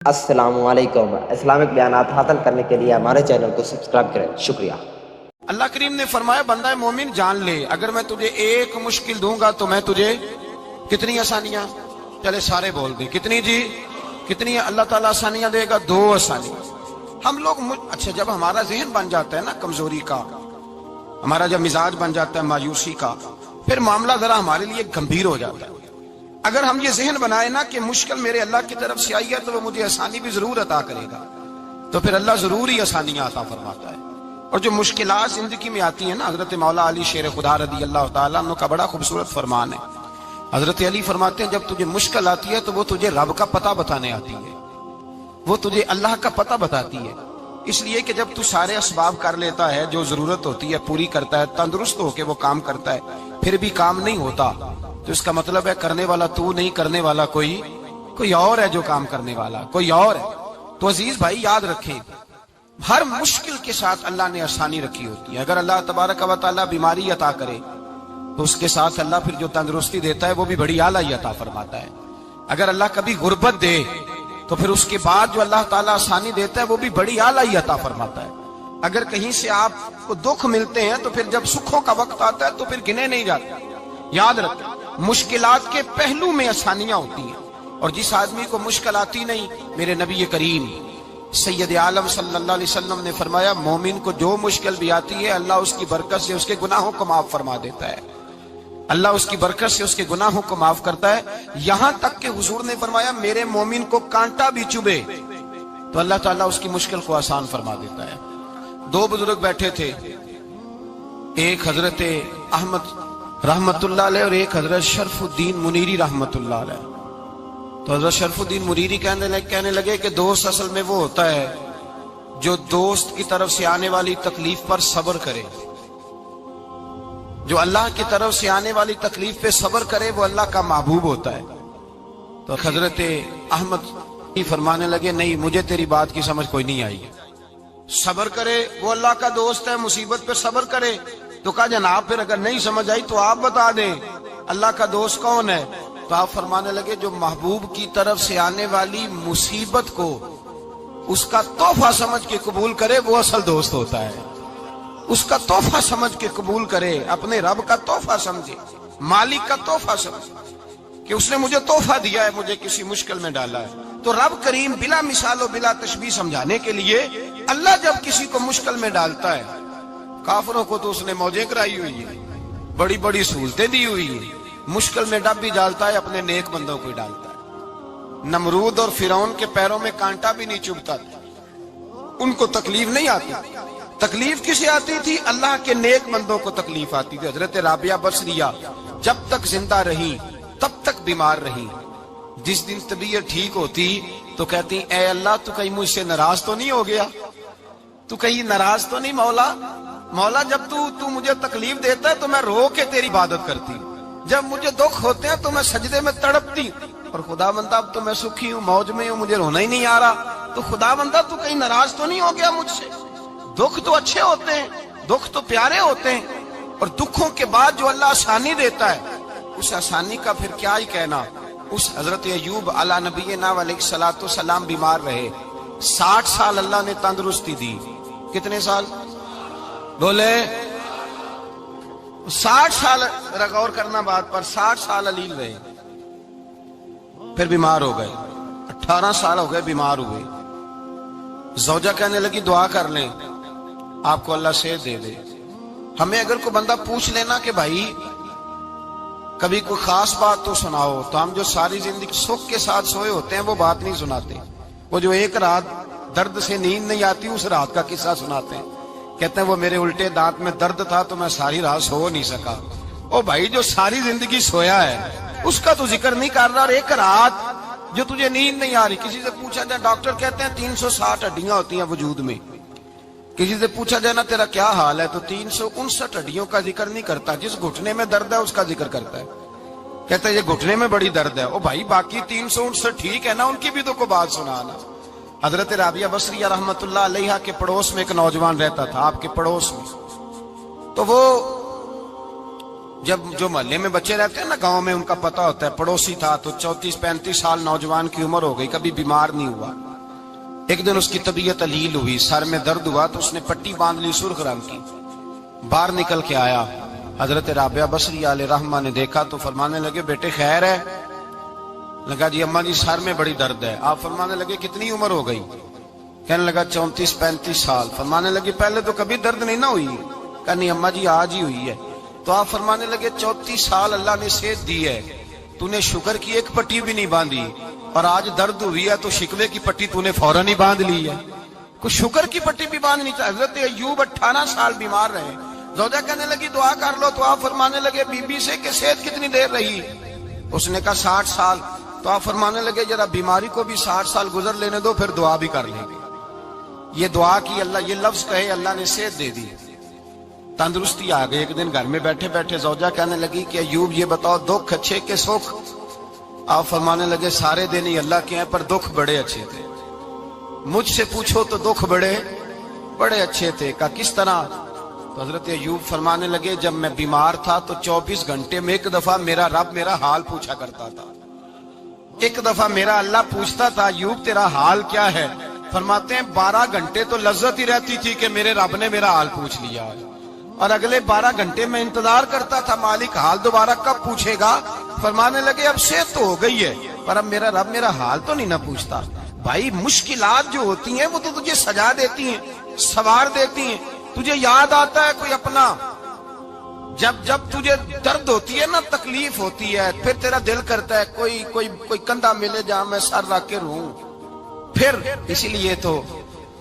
السلام علیکم۔ اسلامک بیانات حاصل کرنے کے لیے ہمارے چینل کو سبسکرائب کریں، شکریہ۔ اللہ کریم نے فرمایا بندہ مومن جان لے اگر میں تجھے ایک مشکل دوں گا تو میں تجھے کتنی آسانیاں، چلے سارے بول دیں کتنی جی، کتنی اللہ تعالیٰ آسانیاں دے گا؟ 2 آسانیاں۔ ہم لوگ اچھا جب ہمارا ذہن بن جاتا ہے نا کمزوری کا، ہمارا جب مزاج بن جاتا ہے مایوسی کا، پھر معاملہ ذرا ہمارے لیے گمبھیر ہو جاتا ہے۔ اگر ہم یہ ذہن بنائے نا کہ مشکل میرے اللہ کی طرف سے آئی ہے تو وہ مجھے آسانی بھی ضرور عطا کرے گا، تو پھر اللہ ضرور ہی آسانیاں عطا فرماتا ہے۔ اور جو مشکلات زندگی میں آتی ہیں نا، حضرت مولا علی شیر خدا رضی اللہ تعالیٰ عنہ کا بڑا خوبصورت فرمان ہے۔ حضرت علی فرماتے ہیں جب تجھے مشکل آتی ہے تو وہ تجھے رب کا پتہ بتانے آتی ہے، وہ تجھے اللہ کا پتہ بتاتی ہے، اس لیے کہ جب تو سارے اسباب کر لیتا ہے، جو ضرورت ہوتی ہے پوری کرتا ہے، تندرست ہو کے وہ کام کرتا ہے، پھر بھی کام نہیں ہوتا، تو اس کا مطلب ہے کرنے والا تو نہیں، کرنے والا کوئی اور ہے، جو کام کرنے والا کوئی اور ہے۔ تو عزیز بھائی یاد رکھیں، ہر مشکل کے ساتھ اللہ نے آسانی رکھی ہوتی ہے۔ اگر اللہ تبارک و تعالیٰ بیماری عطا کرے تو اس کے ساتھ اللہ پھر جو تندرستی دیتا ہے وہ بھی بڑی اعلیٰ ہی عطا فرماتا ہے۔ اگر اللہ کبھی غربت دے تو پھر اس کے بعد جو اللہ تعالیٰ آسانی دیتا ہے وہ بھی بڑی اعلیٰ ہی عطا فرماتا ہے۔ اگر کہیں سے آپ کو دکھ ملتے ہیں تو پھر جب سکھوں کا وقت آتا ہے تو پھر گنے نہیں جاتے۔ یاد رکھیں مشکلات کے پہلو میں آسانیاں ہوتی ہیں، اور جس آدمی کو مشکل آتی نہیں، میرے نبی کریم سید عالم صلی اللہ علیہ وسلم نے فرمایا مومن کو جو مشکل بھی آتی ہے اللہ اس کی برکت سے اس کے گناہوں کو معاف فرما دیتا ہے، اللہ اس کی برکت سے اس کے گناہوں کو معاف کرتا ہے۔ یہاں تک کہ حضور نے فرمایا میرے مومن کو کانٹا بھی چبھے تو اللہ تعالیٰ اس کی مشکل کو آسان فرما دیتا ہے۔ 2 بزرگ بیٹھے تھے، ایک حضرت احمد رحمت اللہ علیہ اور ایک حضرت شرف الدین منیری رحمت اللہ علیہ۔ تو حضرت شرف الدین منیری کہنے لگے کہ دوست اصل میں وہ ہوتا ہے جو دوست کی طرف سے آنے والی تکلیف پر صبر کرے، جو اللہ کی طرف سے آنے والی تکلیف پہ صبر کرے وہ اللہ کا محبوب ہوتا ہے۔ تو حضرت احمد فرمانے لگے نہیں مجھے تیری بات کی سمجھ کوئی نہیں آئی، صبر کرے وہ اللہ کا دوست ہے، مصیبت پہ صبر کرے۔ تو کہا جناب پھر اگر نہیں سمجھ آئی تو آپ بتا دیں اللہ کا دوست کون ہے؟ تو آپ فرمانے لگے جو محبوب کی طرف سے آنے والی مصیبت کو اس کا تحفہ سمجھ کے قبول کرے وہ اصل دوست ہوتا ہے۔ اس کا تحفہ سمجھ کے قبول کرے، اپنے رب کا تحفہ سمجھے، مالک کا تحفہ سمجھے کہ اس نے مجھے تحفہ دیا ہے، مجھے کسی مشکل میں ڈالا ہے۔ تو رب کریم بلا مثال و بلا تشبیہ سمجھانے کے لیے اللہ جب کسی کو مشکل میں ڈالتا ہے، کافروں کو تو اس نے موجیں کرائی ہوئی ہے، بڑی بڑی سہولتیں دی ہوئی ہیں، مشکل میں ڈب بھی ڈالتا ہے، اپنے نیک بندوں کو ہی ڈالتا ہے۔ نمرود اور فرعون کے پیروں میں کانٹا بھی نہیں چبھتا تھا، ان کو تکلیف نہیں آتی۔ تکلیف کسے آتی تھی؟ اللہ کے نیک بندوں کو تکلیف آتی تھی۔ حضرت رابعہ بصریہ جب تک زندہ رہی تب تک بیمار رہی، جس دن طبیعت ٹھیک ہوتی تو کہتی اے اللہ تو کہیں مجھ سے ناراض تو نہیں ہو گیا، تو کہیں ناراض تو نہیں مولا جب تو مجھے تکلیف دیتا ہے تو میں رو کے تیری عبادت کرتی، جب مجھے دکھ ہوتے ہیں تو میں سجدے میں تڑپتی، اور خدا بندہ اب تو میں سکھی ہوں، موج میں ہوں، مجھے رونا ہی نہیں آ رہا، تو خدا بندہ تو کہیں ناراض تو نہیں ہو گیا مجھ سے؟ دکھ تو اچھے ہوتے ہیں، دکھ تو پیارے ہوتے ہیں، اور دکھوں کے بعد جو اللہ آسانی دیتا ہے اس آسانی کا پھر کیا ہی کہنا۔ اس حضرت ایوب علی نبینا علیہ الصلوۃ والسلام بیمار رہے، 60 سال اللہ نے تندرستی دی۔ کتنے سال بولے؟ 60 سال، غور کرنا بات پر، 60 سال علیل رہے، پھر بیمار ہو گئے، 18 سال ہو گئے بیمار ہوئے۔ زوجہ کہنے لگی دعا کر لیں آپ کو اللہ صحت دے دے۔ ہمیں اگر کوئی بندہ پوچھ لینا کہ بھائی کبھی کوئی خاص بات تو سناؤ، تو ہم جو ساری زندگی سکھ کے ساتھ سوئے ہوتے ہیں وہ بات نہیں سناتے، وہ جو ایک رات درد سے نیند نہیں آتی اس رات کا قصہ سناتے ہیں، کہتے ہیں وہ میرے الٹے دانت میں درد تھا تو میں ساری رات سو نہیں سکا۔ او بھائی جو ساری زندگی سویا ہے اس کا تو ذکر نہیں کر رہا، اور ایک رات جو تجھے نیند نہیں آ رہی۔ کسی سے پوچھا جائے، ڈاکٹر کہتے ہیں 360 ہڈیاں ہوتی ہیں وجود میں، کسی سے پوچھا جائے نا تیرا کیا حال ہے تو 359 ہڈیوں کا ذکر نہیں کرتا، جس گھٹنے میں درد ہے اس کا ذکر کرتا ہے، کہتا ہے یہ گھٹنے میں بڑی درد ہے۔ او بھائی باقی 359 ٹھیک ہے نا، ان کی بھی تو کوئی بات سنانا۔ حضرت رابعہ بصریہ رحمت اللہ علیہ کے پڑوس میں ایک نوجوان رہتا تھا، آپ کے پڑوس میں، تو وہ جب جو محلے میں بچے رہتے ہیں نا گاؤں میں، ان کا پتہ ہوتا ہے، پڑوسی تھا تو 34-35 سال نوجوان کی عمر ہو گئی، کبھی بیمار نہیں ہوا، ایک دن اس کی طبیعت علیل ہوئی، سر میں درد ہوا تو اس نے پٹی باندھ لی سرخ رنگ کی، باہر نکل کے آیا۔ حضرت رابعہ بصری علیہ رحمہ نے دیکھا تو فرمانے لگے بیٹے خیر ہے؟ لگا جی اماں جی سر میں بڑی درد ہے۔ آپ فرمانے لگے کتنی عمر ہو گئی؟ کہنے لگا 34-35 سال۔ فرمانے لگے پہلے تو کبھی درد نہیں نہ ہوئی؟ کہا نہیں اماں جی آج ہی ہوئی ہے۔ تو آپ فرمانے لگے 34 سال اللہ نے صحت دی ہے، تو نے شکر کی ایک پٹی بھی نہیں باندھی، اور آج درد ہوئی ہے تو شکوے کی پٹی تو نے فوراً ہی باندھ لی ہے، کچھ شکر کی پٹی بھی باندھنی چاہیے۔ حضرت ایوب 18 سال بیمار رہے، زوجہ کہنے لگی دعا کر لو، تو آپ فرمانے لگے بی بی سے کہ صحت کتنی دیر رہی؟ اس نے کہا 60 سال۔ تو آپ فرمانے لگے ذرا بیماری کو بھی 60 سال گزر لینے دو پھر دعا بھی کر لیں گے۔ یہ دعا کی، اللہ یہ لفظ کہے اللہ نے صحت دے دی، تندرستی آ گئی۔ ایک دن گھر میں بیٹھے بیٹھے زوجہ کہنے لگی کہ ایوب یہ بتاؤ دکھ اچھے کہ سکھ؟ آپ فرمانے لگے سارے دن ہی اللہ کے ہیں پر دکھ بڑے اچھے تھے۔ مجھ سے پوچھو تو دکھ بڑے اچھے تھے۔ کہا کس طرح؟ تو حضرت ایوب فرمانے لگے جب میں بیمار تھا تو 24 گھنٹے میں ایک دفعہ میرا رب میرا حال پوچھا کرتا تھا، ایک دفعہ میرا اللہ پوچھتا تھا ایوب تیرا حال کیا ہے؟ فرماتے ہیں 12 گھنٹے تو لذت ہی رہتی تھی کہ میرے رب نے میرا حال پوچھ لیا، اور اگلے 12 گھنٹے میں انتظار کرتا تھا مالک حال دوبارہ کب پوچھے گا۔ فرمانے لگے اب صحت تو ہو گئی ہے پر اب میرا رب میرا حال تو نہیں نہ پوچھتا۔ بھائی مشکلات جو ہوتی ہیں وہ تو تجھے سجا دیتی ہیں، سوار دیتی ہیں، تجھے یاد آتا ہے کوئی اپنا، جب تجھے درد ہوتی ہے نا، تکلیف ہوتی ہے، پھر تیرا دل کرتا ہے کوئی کندھا ملے جہاں میں سر رکھ کے رہوں۔ پھر اسی لیے تو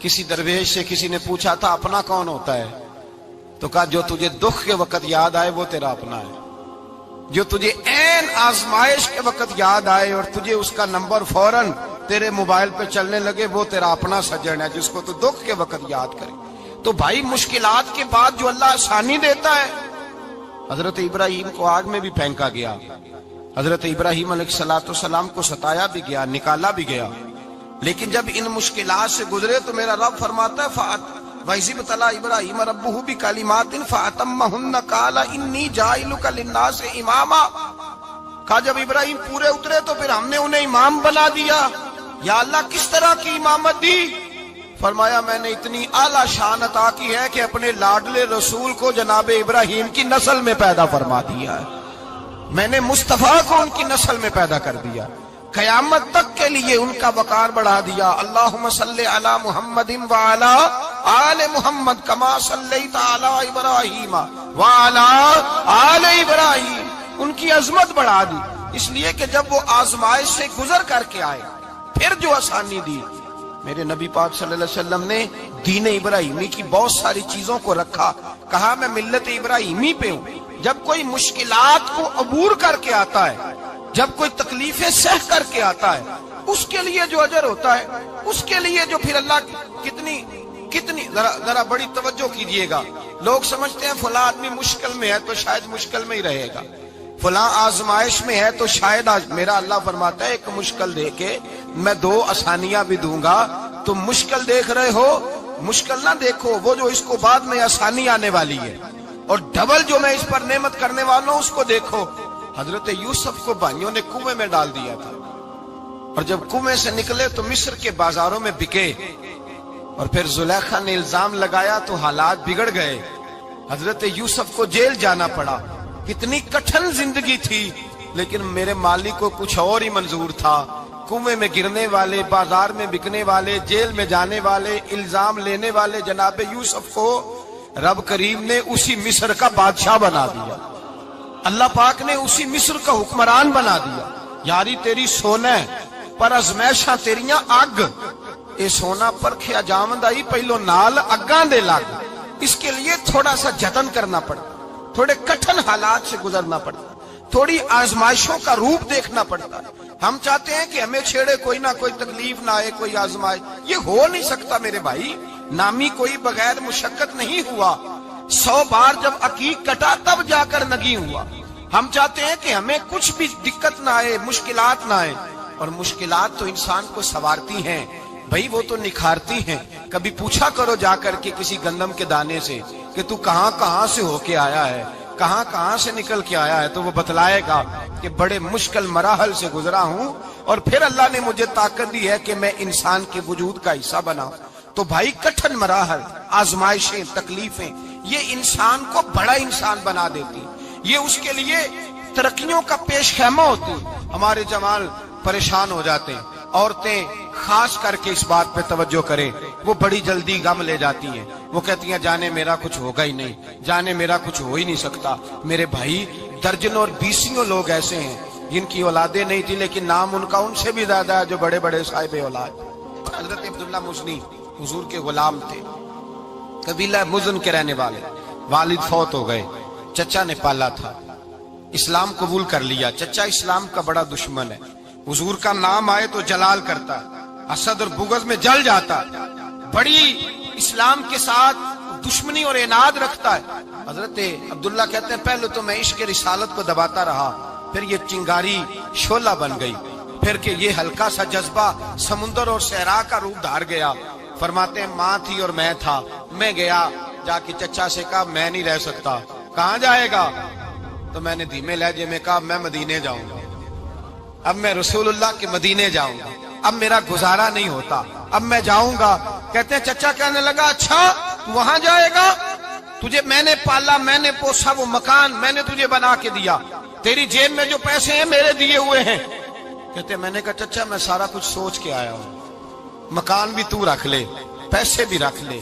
کسی درویش سے کسی نے پوچھا تھا اپنا کون ہوتا ہے؟ تو کہا جو تجھے دکھ کے وقت یاد آئے وہ تیرا اپنا ہے، جو تجھے عین آزمائش کے وقت یاد آئے اور تجھے اس کا نمبر فوراً تیرے موبائل پہ چلنے لگے وہ تیرا اپنا سجن ہے، جس کو تو دکھ کے وقت یاد کرے۔ تو بھائی مشکلات کے بعد جو اللہ آسانی دیتا ہے، حضرت ابراہیم کو آگ میں بھی پھینکا گیا، حضرت ابراہیم علیہ السلام کو ستایا بھی گیا، نکالا بھی گیا، لیکن جب ان مشکلات سے گزرے تو میرا رب فرماتا ہے وَإِذِ ابْتَلَىٰ إِبْرَاهِيمَ رَبُّهُ بِكَلِمَاتٍ فَأَتَمَّهُنَّ قَالَ إِنِّي جَاعِلُكَ لِلنَّاسِ إِمَامًا۔ کہا جب ابراہیم پورے اترے تو پھر ہم نے انہیں امام بنا دیا۔ یا اللہ کس طرح کی امامت دی؟ فرمایا میں نے اتنی اعلیٰ شان عطا کی ہے کہ اپنے لاڈلے رسول کو جناب ابراہیم کی نسل میں پیدا فرما دیا ہے، میں نے مصطفیٰ کو ان کی نسل میں پیدا کر دیا، قیامت تک کے لیے ان کا وقار بڑھا دیا۔ اللہم صلی علی محمد وعلی آل محمد کما صلیت علی ابراہیم وعلی آل ابراہیم، ان کی عظمت بڑھا دی، اس لیے کہ جب وہ آزمائش سے گزر کر کے آئے پھر جو آسانی دی۔ میرے نبی پاک صلی اللہ علیہ وسلم نے دین ابراہیمی کی بہت ساری چیزوں کو رکھا، کہا میں ملت ابراہیمی پہ ہوں۔ جب کوئی مشکلات کو عبور کر کے آتا ہے، جب کوئی تکلیفیں سہ کر کے آتا ہے، اس کے لیے جو اجر ہوتا ہے، اس کے لیے جو پھر اللہ کتنی ذرا بڑی توجہ کیجئے گا۔ لوگ سمجھتے ہیں فلاں آدمی مشکل میں ہے تو شاید مشکل میں ہی رہے گا، فلاں آزمائش میں ہے تو شاید میرا اللہ فرماتا ہے ایک مشکل دے کے میں 2 آسانیاں بھی دوں گا۔ تم مشکل دیکھ رہے ہو، مشکل نہ دیکھو، وہ جو اس کو بعد میں آسانی آنے والی ہے، اور ڈبل جو میں اس پر نعمت کرنے والا ہوں اس کو دیکھو۔ حضرت یوسف کو بھائیوں نے کنویں میں ڈال دیا تھا، اور جب کنویں سے نکلے تو مصر کے بازاروں میں بکے، اور پھر زلیخا نے الزام لگایا تو حالات بگڑ گئے، حضرت یوسف کو جیل جانا پڑا۔ کتنی کٹھن زندگی تھی، لیکن میرے مالک کو کچھ اور ہی منظور تھا۔ کنویں میں گرنے والے، بازار میں بکنے والے، جیل میں جانے والے، الزام لینے والے جناب یوسف کو رب کریم نے اسی مصر کا بادشاہ بنا دیا، اللہ پاک نے اسی مصر کا حکمران بنا دیا۔ یاری تیری سونا پر ازمیشاں تیریاں اگ، اے سونا پرکھیا جاوند آئی پہلو نال اگاں دے لگ، اس کے لیے تھوڑا سا جتن کرنا پڑتا، تھوڑے کٹھن حالات سے گزرنا پڑتا، تھوڑی آزمائشوں کا روپ دیکھنا پڑتا۔ ہم چاہتے ہیں کہ ہمیں چھیڑے کوئی نہ کوئی تکلیف نہ آئے، کوئی آزمائش، یہ ہو نہیں سکتا میرے بھائی۔ نامی کوئی بغیر مشقت نہیں ہوا، 100 بار جب عقیق کٹا تب جا کر نگی ہوا۔ ہم چاہتے ہیں کہ ہمیں کچھ بھی دقت نہ آئے، مشکلات نہ آئے، اور مشکلات تو انسان کو سنوارتی ہیں بھائی، وہ تو نکھارتی ہیں۔ کبھی پوچھا کرو جا کر کے کسی گندم کے دانے سے کہ تو کہاں سے ہو کے آیا ہے، کہاں کہاں سے نکل کے آیا ہے تو وہ بتلائے گا کہ بڑے مشکل مراحل سے گزرا ہوں اور پھر اللہ نے مجھے طاقت دی ہے کہ میں انسان کے وجود کا حصہ بنا. تو بھائی کٹھن مراحل، آزمائشیں، تکلیفیں یہ انسان کو بڑا انسان بنا دیتی، یہ اس کے لیے ترقیوں کا پیش خیمہ ہوتی. ہمارے جوان پریشان ہو جاتے ہیں، عورتیں خاص کر کے اس بات پہ توجہ کریں، وہ بڑی جلدی غم لے جاتی ہیں. وہ کہتی ہیں جانے میرا کچھ ہوگا ہی نہیں، جانے میرا کچھ ہو ہی نہیں سکتا. میرے بھائی درجنوں اور بیسیوں لوگ ایسے ہیں جن کی اولادیں نہیں تھی لیکن نام ان کا ان سے بھی زیادہ ہے جو بڑے بڑے صاحب اولاد. حضرت عبداللہ مزنی حضور کے غلام تھے، قبیلہ مزن کے رہنے والے. والد فوت ہو گئے، چچا نے پالا تھا، اسلام قبول کر لیا. چچا اسلام کا بڑا دشمن ہے، حضور کا نام آئے تو جلال کرتا، حسد اور بغض میں جل جاتا، بڑی اسلام کے ساتھ دشمنی اور عناد رکھتا ہے. حضرت عبداللہ کہتے ہیں پہلے تو میں عشق رسالت کو دباتا رہا، پھر یہ چنگاری شعلہ بن گئی، پھر کہ یہ ہلکا سا جذبہ سمندر اور صحرا کا روپ دھار گیا. فرماتے ہیں ماں تھی اور میں تھا، میں گیا جا کے چچا سے کہا میں نہیں رہ سکتا. کہاں جائے گا؟ تو میں نے دھیمے لہجے میں کہا میں مدینے جاؤں گا، اب میں رسول اللہ کے مدینے جاؤں گا، اب میرا گزارا نہیں ہوتا، اب میں جاؤں گا. کہتے ہیں چچا کہنے لگا اچھا تو وہاں جائے گا؟ تجھے میں نے پالا، میں نے پوسا، وہ مکان میں نے تجھے بنا کے دیا، تیری جیب میں جو پیسے ہیں میرے دیے ہوئے ہیں. کہتے ہیں میں نے کہا چچا میں سارا کچھ سوچ کے آیا ہوں، مکان بھی تو رکھ لے، پیسے بھی رکھ لے.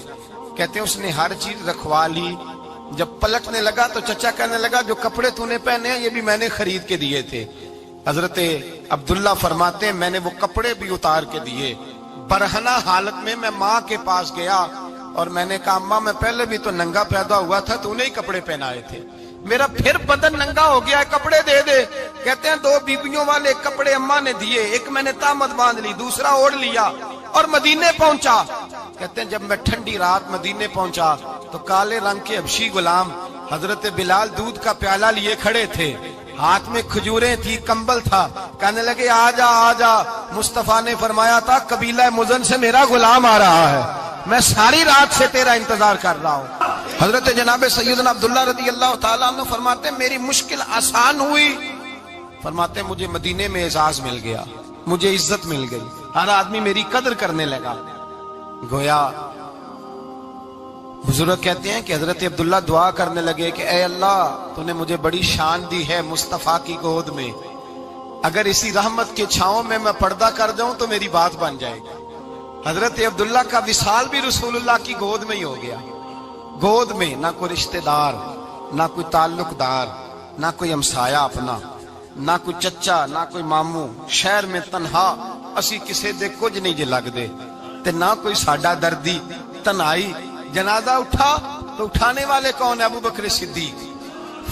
کہتے ہیں اس نے ہر چیز رکھوا لی. جب پلٹنے لگا تو چچا کہنے لگا جو کپڑے تو نے پہنے ہیں یہ بھی میں نے خرید کے دیے تھے. حضرت عبداللہ فرماتے ہیں میں نے وہ کپڑے بھی اتار کے دیے. برہنہ حالت میں میں ماں کے پاس گیا اور میں نے کہا اماں میں پہلے بھی تو ننگا پیدا ہوا تھا، تو نے ہی کپڑے پہنائے تھے، میرا پھر بدن ننگا ہو گیا ہے، کپڑے دے دے. کہتے ہیں 2 بیبیوں والے کپڑے اماں نے دیے، ایک میں نے تامت باندھ لی، دوسرا اوڑھ لیا اور مدینے پہنچا. کہتے ہیں جب میں ٹھنڈی رات مدینے پہنچا تو کالے رنگ کے حبشی غلام حضرت بلال دودھ کا پیالہ لیے کھڑے تھے، ہاتھ میں کھجوریں تھی، کمبل تھا. کہنے لگے آجا آجا. مصطفیٰ نے فرمایا تھا قبیلہ مزن سے میرا غلام آ رہا ہے، میں ساری رات سے تیرا انتظار کر رہا ہوں. حضرت جناب سیدنا عبداللہ رضی اللہ تعالیٰ عنہ فرماتے ہیں میری مشکل آسان ہوئی. فرماتے ہیں مجھے مدینے میں اعزاز مل گیا، مجھے عزت مل گئی، ہر آدمی میری قدر کرنے لگا. گویا بزرگ کہتے ہیں کہ حضرت عبداللہ دعا کرنے لگے کہ اے اللہ تو نے مجھے بڑی شان دی ہے مصطفیٰ کی گود میں، اگر اسی رحمت کے چھاؤں میں پردہ کر دوں تو میری بات بن جائے گی. حضرت عبداللہ کا وصال بھی رسول اللہ کی گود میں ہی ہو گیا. گود میں نہ کوئی رشتہ دار، نہ کوئی تعلق دار، نہ کوئی ہمسایا اپنا، نہ کوئی چچا، نہ کوئی ماموں. شہر میں تنہا اسی کسے دے کچھ نہیں جے لگ دے تے نہ کوئی ساڈا دردی. تنہائی جنازہ اٹھا تو اٹھانے والے کون ہیں؟ ابو بکر صدیق،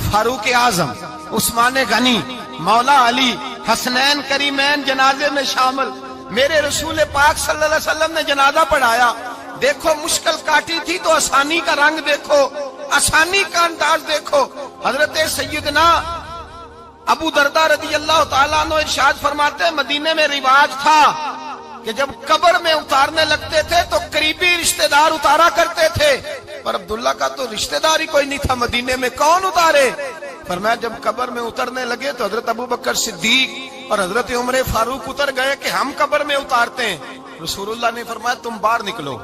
فاروق اعظم، عثمان غنی، مولا علی، حسنین کریمین جنازے میں شامل. میرے رسول پاک صلی اللہ علیہ وسلم نے جنازہ پڑھایا. دیکھو مشکل کاٹی تھی تو آسانی کا رنگ دیکھو، آسانی کا انداز دیکھو. حضرت سیدنا ابو دردہ رضی اللہ تعالیٰ عنہ ارشاد فرماتے ہیں مدینے میں رواج تھا کہ جب قبر میں اتارنے لگتے تھے تو قریبی رشتہ دار اتارا کرتے تھے، پر عبداللہ کا تو رشتہ دار ہی کوئی نہیں تھا مدینے میں، کون اتارے؟ فرمایا جب قبر میں اترنے لگے تو حضرت ابو بکر صدیق اور حضرت عمر فاروق اتر گئے کہ ہم قبر میں اتارتے ہیں. رسول اللہ نے فرمایا تم باہر نکلو،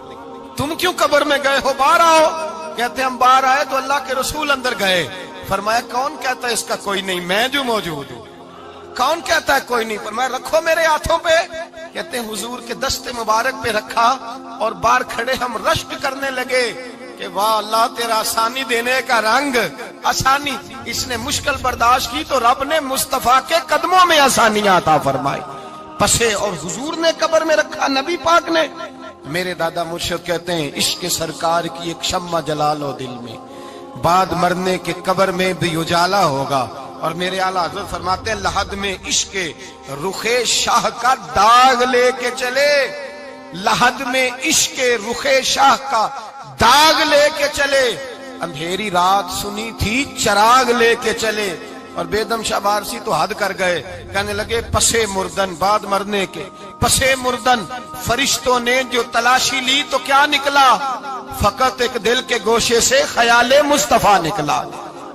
تم کیوں قبر میں گئے ہو، باہر آؤ. کہتے ہیں ہم باہر آئے تو اللہ کے رسول اندر گئے. فرمایا کون کہتا ہے اس کا کوئی نہیں، میں جو موجود ہوں. کون کہتا ہے کوئی نہیں؟ فرمایا رکھو میرے ہاتھوں پہ. کہتے ہیں حضور کے دست مبارک پہ رکھا اور باہر کھڑے ہم رشک کرنے لگے کہ واہ اللہ تیرا آسانی دینے کا رنگ. آسانی اس نے مشکل برداشت کی تو رب نے مصطفیٰ کے قدموں میں آسانیاں عطا فرمائی. پسے اور حضور نے قبر میں رکھا، نبی پاک نے. میرے دادا مرشد کہتے ہیں عشق سرکار کی ایک شمع جلا لو دل میں، بعد مرنے کے قبر میں بھی اجالا ہوگا. اور میرے اعلیٰ حضرت فرماتے ہیں لحد میں عشق رخ شاہ کا داغ لے کے چلے، لحد میں عشق رخ شاہ کا داغ لے کے چلے، اندھیری رات سنی تھی چراغ لے کے چلے. اور بیدم شاہ بارسی تو حد کر گئے، کہنے لگے پسے مردن، بعد مرنے کے پسے مردن فرشتوں نے جو تلاشی لی تو کیا نکلا؟ فقط ایک دل کے گوشے سے خیال مصطفیٰ نکلا.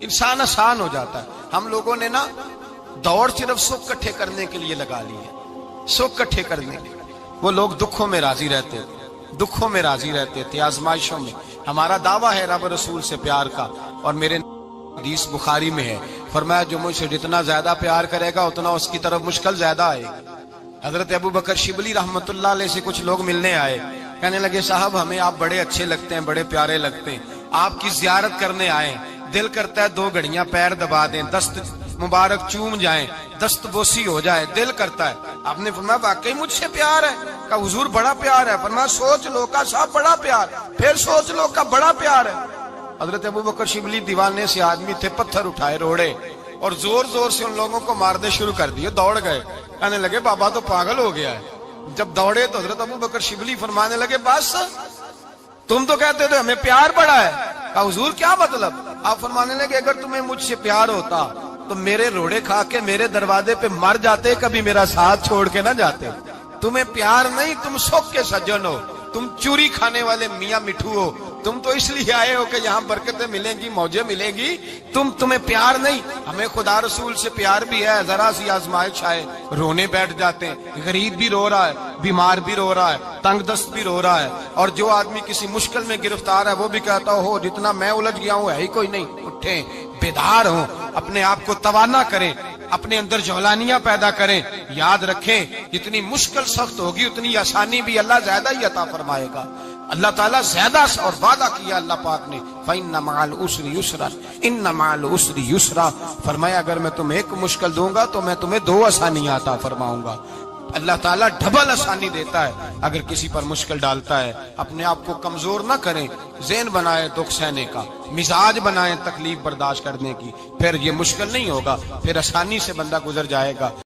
انسان آسان ہو جاتا ہے. ہم لوگوں نے نا دوڑ صرف سکھ کٹھے کرنے کے لیے لگا لی ہے, سکھ کٹھے کرنے کے لیے. وہ لوگ دکھوں میں راضی رہتے تھے, دکھوں میں راضی رہتے تھے, آزمائشوں میں. ہمارا دعویٰ ہے رب رسول سے پیار کا, اور میرے حدیث بخاری میں ہے, فرمایا جو مجھ سے جتنا زیادہ پیار کرے گا اتنا اس کی طرف مشکل زیادہ آئے گی. حضرت ابو بکر شبلی رحمت اللہ علیہ سے کچھ لوگ ملنے آئے, کہنے لگے صاحب ہمیں آپ بڑے اچھے لگتے ہیں, بڑے پیارے لگتے ہیں, آپ کی زیارت کرنے آئے, دل کرتا ہے 2 گھڑیاں پیر دبا دیں, دست مبارک چوم جائیں, دست بوسی ہو جائے, دل کرتا ہے. آپ نے فرمایا واقعی مجھ سے پیار ہے؟ کہا حضور بڑا پیار ہے. فرمایا سوچ لو. کا صاحب بڑا پیار, پھر سوچ لو. کا بڑا پیار ہے. حضرت ابو بکر شبلی دیوانے سے آدمی تھے, پتھر اٹھائے روڑے اور زور زور سے ان لوگوں کو مارنے شروع کر دیے. دوڑ گئے, کہنے لگے بابا تو پاگل ہو گیا ہے. جب دوڑے تو حضرت ابو بکر شبلی فرمانے لگے بس تم تو کہتے تھے ہمیں پیار بڑا ہے. کہا حضور کیا مطلب؟ آپ فرمانے لگے اگر تمہیں مجھ سے پیار ہوتا تو میرے روڑے کھا کے میرے دروازے پہ مر جاتے, کبھی میرا ساتھ چھوڑ کے نہ جاتے. تمہیں پیار نہیں, تم سکھ کے سجن ہو, تم چوری کھانے والے میاں مٹھو ہو. تم تو اس لیے آئے ہو کہ یہاں برکتیں ملیں گی, موجیں ملیں گی. تمہیں پیار نہیں. ہمیں خدا رسول سے پیار بھی ہے, ذرا سی آزمائش آئے رونے بیٹھ جاتے ہیں. غریب بھی رو رہا ہے, بیمار بھی رو رہا ہے, تنگ دست بھی رو رہا ہے, اور جو آدمی کسی مشکل میں گرفتار ہے وہ بھی کہتا ہو جتنا میں الجھ گیا ہوں ہے ہی کوئی نہیں. اٹھیں, بیدار ہوں, اپنے آپ کو توانا کریں, اپنے اندر جولانیاں پیدا کریں. یاد رکھیں جتنی مشکل سخت ہوگی اتنی آسانی بھی اللہ زیادہ ہی عطا فرمائے گا. اللہ تعالیٰ زیادہ اور وعدہ کیا اللہ پاک نے, فَإِنَّ مَعَ الْعُسْرِ يُسْرًا إِنَّ مَعَ الْعُسْرِ يُسْرًا. فرمایا اگر میں تمہیں ایک مشکل دوں گا تو میں تمہیں 2 آسانیاں عطا فرماؤں گا. اللہ تعالیٰ ڈبل آسانی دیتا ہے اگر کسی پر مشکل ڈالتا ہے. اپنے آپ کو کمزور نہ کریں, ذہن بنائے دکھ سہنے کا, مزاج بنائیں تکلیف برداشت کرنے کی. پھر یہ مشکل نہیں ہوگا, پھر آسانی سے بندہ گزر جائے گا.